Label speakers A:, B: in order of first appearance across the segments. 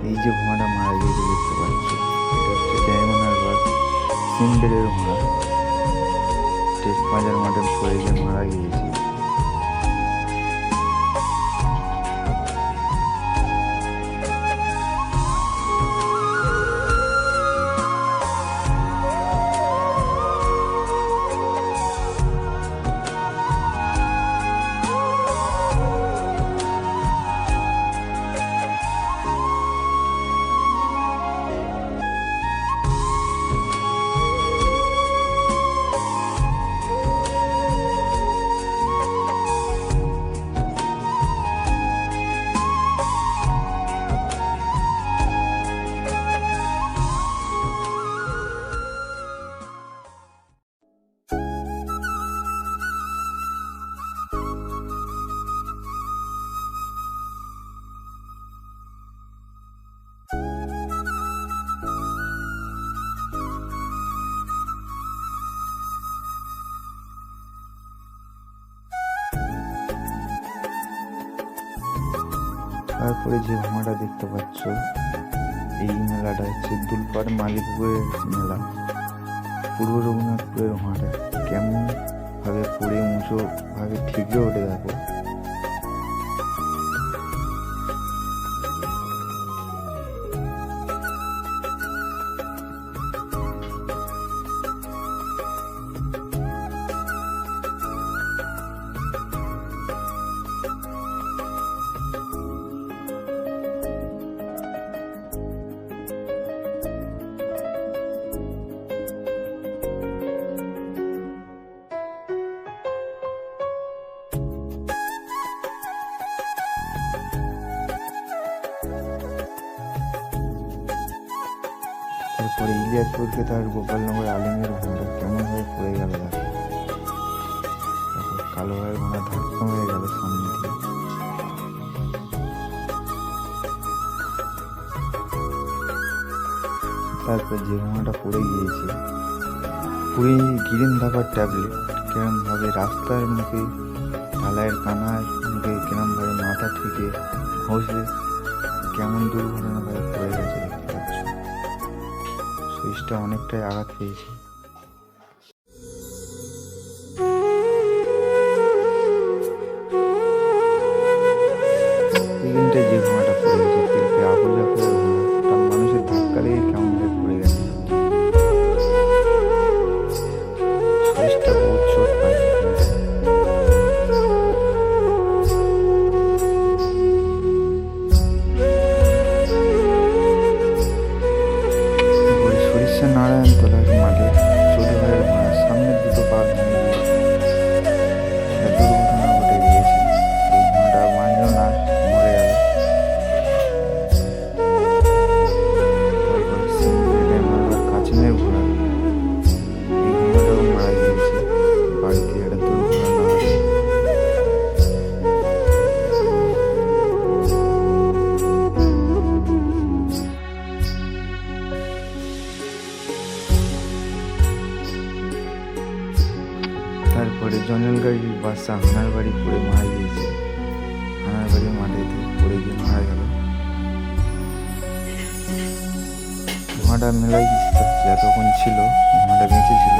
A: এই যে ঘোড়াটা মারা গিয়েছে দেখতে পাচ্ছ, এটা হচ্ছে ডায়মন্ড হারবার সিন্ডারের ঘোড়া। টেস্ট ম্যাচের মাঠে পড়ে গিয়ে মারা গিয়েছে। তারপরে যে ঘোড়াটা দেখতে পাচ্ছ, এই মেলাটা হচ্ছে দুলপাড় মালিকপুরের মেলা। পূর্ব রঘুনাথপুরের ঘোড়াটা কেমন ভাবে পড়ে উঁচু ভাবে ঠিকরে ওঠে দেখো। তারপরে ইলিয়াসপুরকে তার গোপালনগর আলিমের ঘোড়া কেমন ভাবে পড়ে গেল দেখো। কালো ভাইয়ের ঘোড়া ধাক্কা মেরে গেল সামনে দিয়ে। তারপর যে ঘোড়াটা পড়ে গিয়েছে, পুরী গিরিন ধাপার ট্যাবলেট কেরম ভাবে রাস্তার মুখে ঢালাইয়ের কানার মুখে কেরম ভাবে মাথা থেকে ঘষলে কেমন দুর্ঘটনা ভাবে পড়ে গেছে দেখতে পাচ্ছ। সুইচটা অনেকটাই আঘাত পেয়েছে। এখানটায় যে ঘোড়াটা পড়ে গেছে পেলপে আবুল জাফরের ঘোড়া, তার মানুষের ধাক্কা লেগে কেমন ভাবে পড়ে গেছে। সুইচটা বহুত চোট পায়। নারায়ণতলার মাঠে ছোট ভাইয়ের ঘোড়া সামনের দুটো পা ভেঙে গিয়েছে। দুর্ঘটনা ঘটে গিয়েছে। এই ঘোড়াটা বাঁচল না, মরে গেল। তারপর কাছিমের ঘোড়া, এই ঘোড়াটাও মারা গিয়েছে। বাড়িতে একটা দুর্ঘটনা হয়। তারপরে জঞ্জাল গাড়ির বাচ্চা হানার বাড়ি পড়ে মারা গিয়েছে। হানার বাড়ির মাঠেতে পড়ে গিয়ে মারা গেল। ঘোড়াটা মেলায় যতক্ষণ ছিল ঘোড়াটা বেঁচে ছিল।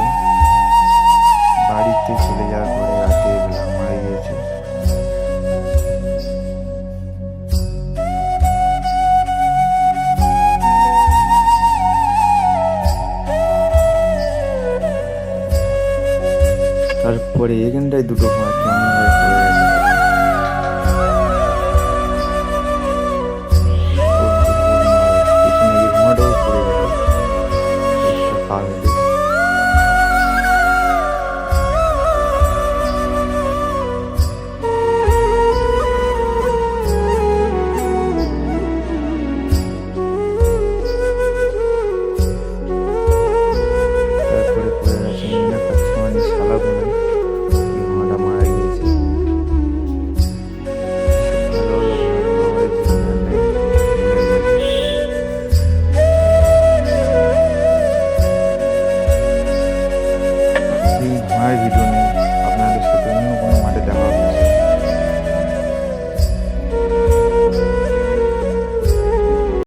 A: বাড়িতে চলে যাওয়ার পরে রাতে বেলা মারা গিয়েছে। তারপরে এখানটায় দুটো ঘোড়া কেমন